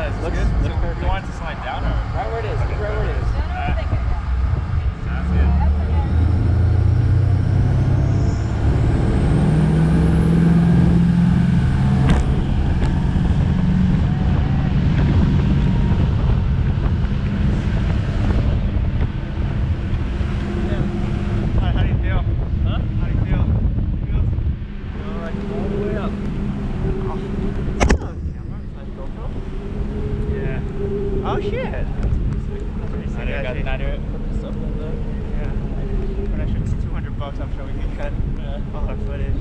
Yeah, it's good. So you want it to slide down or? Right where it is. Okay. Right where it is. Sounds good. Oh shit! That's pretty sick. Not do it. Put the stuff in there. Yeah. For an extra $200, I'm sure we can cut all our footage.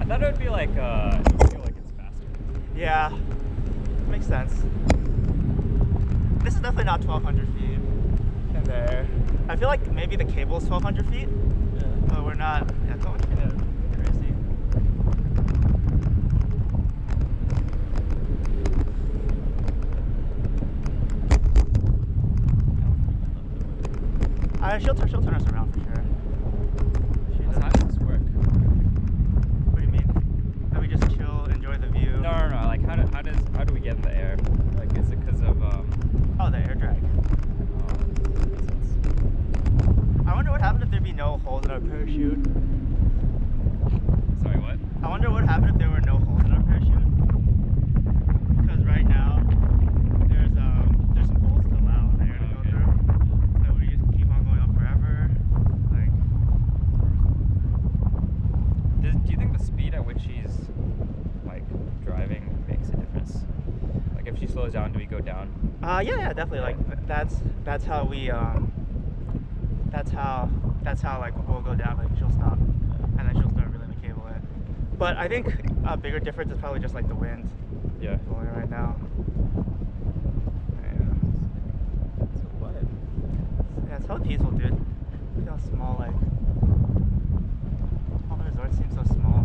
I thought it would be like, it would feel like it's faster. Yeah, makes sense. This is definitely not 1,200 feet in there. I feel like maybe the cable is 1,200 feet, but we're not. Yeah, 1,200 feet is crazy. She'll turn us around for sure. How does this work? What do you mean? That we just chill, enjoy the view? No. Like how do we get in the air? Like is it because of Oh, the air drag. makes sense. I wonder what happened if there'd be no holes in our parachute. Sorry, what? I wonder what happened if there were no holes in our parachute. Because right now there's some holes to allow the air to go through. That we just keep on going up forever. Like, Do you think the speed at which she's like driving makes a difference? Like if she slows down, do we go down? yeah, definitely. Like that's how we that's how like we'll go down. Like she'll stop, and then she'll start reeling the cable in. But I think a bigger difference is probably just like the wind. Yeah. Blowing right now. Yeah, it's hella peaceful, dude. Look how small, like, all the resorts seem so small.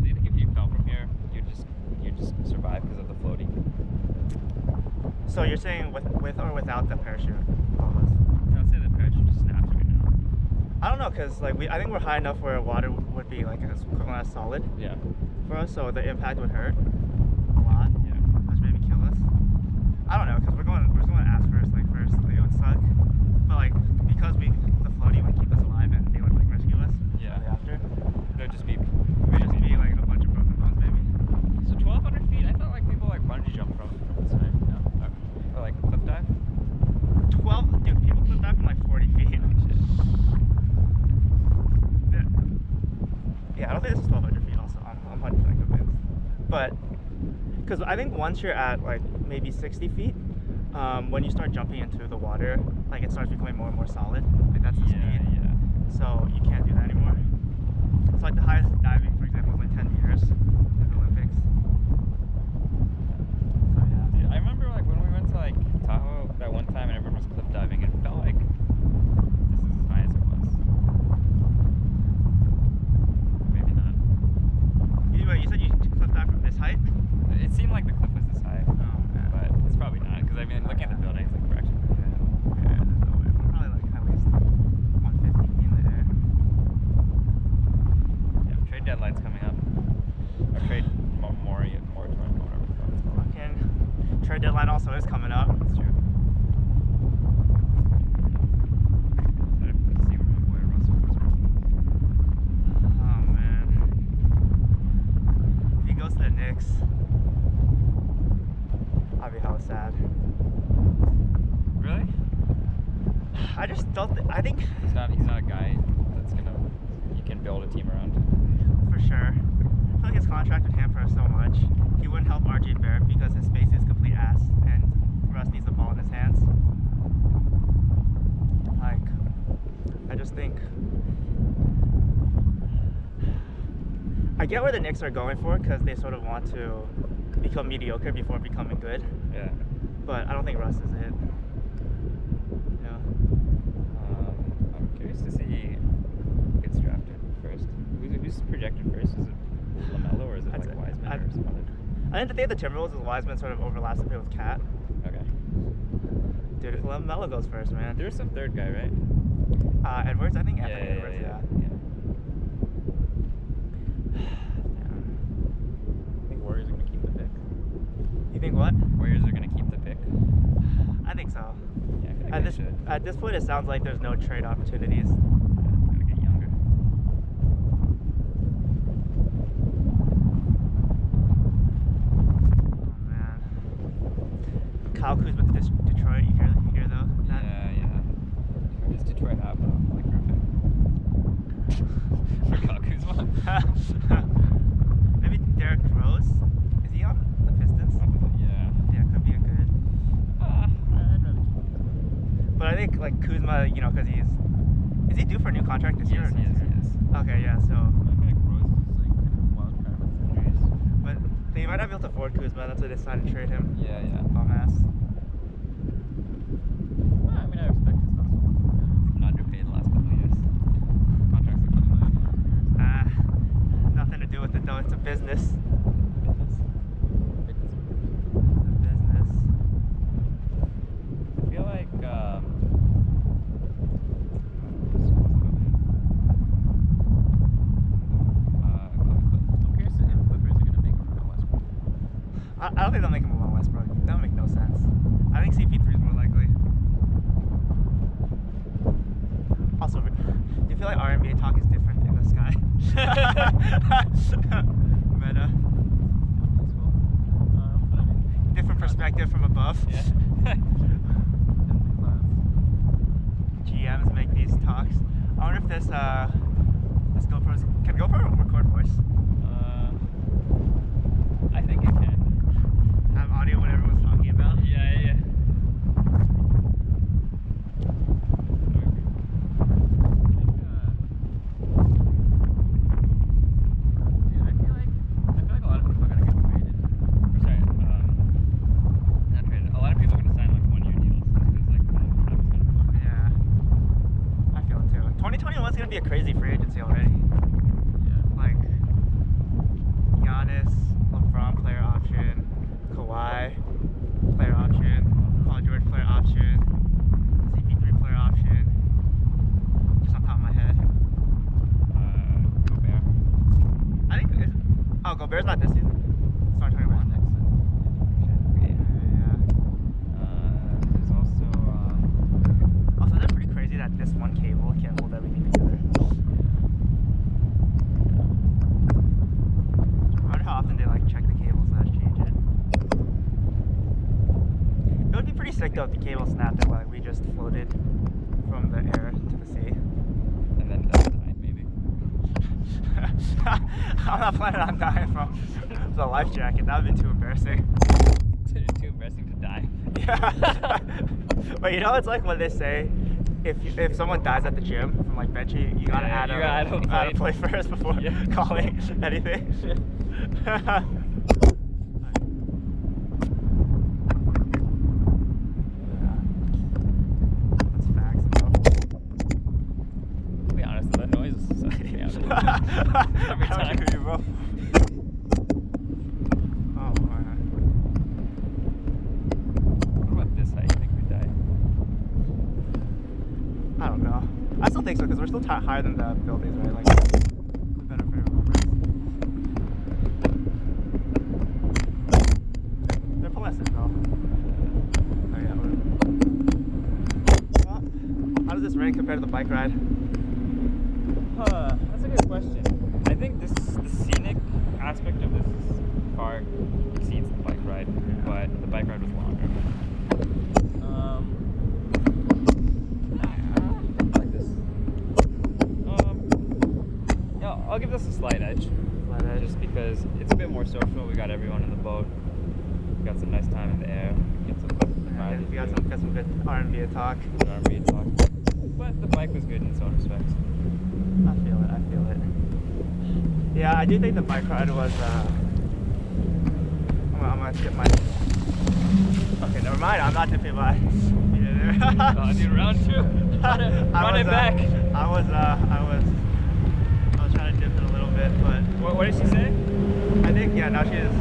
Do you think if you fell from here, you just survive because of the floating? So you're saying with or without the parachute? Almost. I'd say the parachute just snaps right now. I don't know, cause like I think we're high enough where water would be like equivalent as solid. Yeah. For us, so the impact would hurt a lot. Yeah. Which maybe kill us. I don't know, cause we're going ass first. Like it would suck, but like because the floaty would keep us alive and they would like rescue us. Yeah. Shortly after. It would just be Like a bunch of broken bones, maybe. So 1,200 feet. I thought like people like bungee jump from the side. No. Or like cliff dive. 12, dude. People cliff dive from like 40 feet. Yeah, I don't think this is 1,200 feet. Also, I'm 100% convinced. But because I think once you're at like maybe 60 feet, when you start jumping into the water, like it starts becoming more and more solid. Like that's the speed. Yeah. So you can't do that anymore. It's like the highest diving, for example, is like 10 meters in the Olympics. So yeah. Dude, I remember like when we went to like Tahoe that one time and everyone was cliff diving, it felt like this is as high as it was. Maybe not. Wait, you said you cliff dive from this height? It seemed like the cliff was this high, Oh, man. but it's probably not because I mean, looking at the buildings, like we're actually pretty high. Yeah, there's no way. We're probably like at least 150 feet in the air. Yeah, trade deadline's coming up. Or trade moratorium, whatever it's called. Fucking trade deadline also is coming up. That's true. Excited to see where my boy Russell goes. Oh man. If he goes to the Knicks, I'll be hella sad. Really? I just don't. I think He's not a guy that's you can build a team around. for sure. I feel like his contract would hamper us so much. He wouldn't help RJ Barrett because his space is complete ass, and Russ needs the ball in his hands. Like, I just think. I get where the Knicks are going for because they sort of want to become mediocre before becoming good. Yeah. But I don't think Russ is it. Yeah. I'm curious to see who gets drafted first. Who's projected first? Is it LaMelo or is it like Wiseman or some other? I think the thing with the Timberwolves is Wiseman sort of overlaps a bit with Cat. Okay. Dude, if LaMelo goes first, man. There's some third guy, right? Edwards, I think Anthony Yeah. Edwards, yeah. what? Warriors are gonna keep the pick. I think so. Yeah, I feel like At this point, it sounds like there's no trade opportunities. gonna get younger. Oh man. Kyle Kuzma to Detroit. You hear though? Yeah. Who does Detroit have though? Like Griffin. For Kyle Kuzma. Maybe Derrick Rose. Is he on the Pistons? Yeah. Yeah, could be a good. I'd rather keep him. But I think like Kuzma, you know, because is he due for a new contract this year? Yes, Or next year? he is. Okay, yeah. So, I feel like Rose is like kind of a wild card with injuries. but they might not be able to afford Kuzma. That's why they decided to trade him. Yeah. Bum ass. Well, I mean, I respect his hustle. Been underpaid the last couple of years. Contracts are $2 million per year. Nothing to do with it though. It's a business. Business. It's a business. I feel like I'm curious if Clippers are gonna make him go Westbrook. I don't think they'll make him move on Westbrook. That would make no sense. I think CP3 is more likely. Also, do you feel like R&B talk is different in the sky? Meta. But I mean, Different perspective from above. yeah. GMs make these talks. I wonder if this GoPro's can GoPro record voice? I think it can. Have audio when everyone's talking about? Yeah. I feel like a lot of people are gonna get traded. Or sorry, not traded. A lot of people are gonna sign like 1-year deals because like the cap's gonna fall. Yeah. I feel it too. 2021 is gonna be a crazy free agency already. Yeah. Like Giannis, LeBron player option, Kawhi player option, Paul George player option, CP3 player option. Just on top of my head. Gobert. I think Gobert's not this season. It's 2021. Next Yeah. there's also Also, isn't it pretty crazy that this one cable can hold everything together? I wonder how often they like check the cable / change it. It would be pretty sick though if the cable snapped and like we just floated from the air to the sea. and then died maybe. I'm not planning on dying from the life jacket. That would be too embarrassing. Too embarrassing to die. Yeah. But you know, it's like when they say if someone dies at the gym from like benching, you gotta add a play first before calling anything. That's facts, bro. To be honest, that noise sucks me out a little bit. Every time. I hear you, bro. Oh man. What about this height? You think we die? I don't know. I still think so because we're still higher than the buildings, right? Like the better for they're plastic though. Oh yeah. Well, how does this rank compare to the bike ride? That's a good question. I think the scenic aspect of this far exceeds the bike ride, but the bike ride was longer. I like this. I'll give this a slight edge. Just because it's a bit more social. We got everyone in the boat. We got some nice time in the air. Get some We got some good R&B talk. R&B talk. But the bike was good in its own respects. I feel it. Yeah, I do think the bike ride was. I'm gonna skip my. Okay, never mind. I'm not tipping my. Dude, round 2. Run it back. I was trying to dip it a little bit, but. What did she say? I think now she is.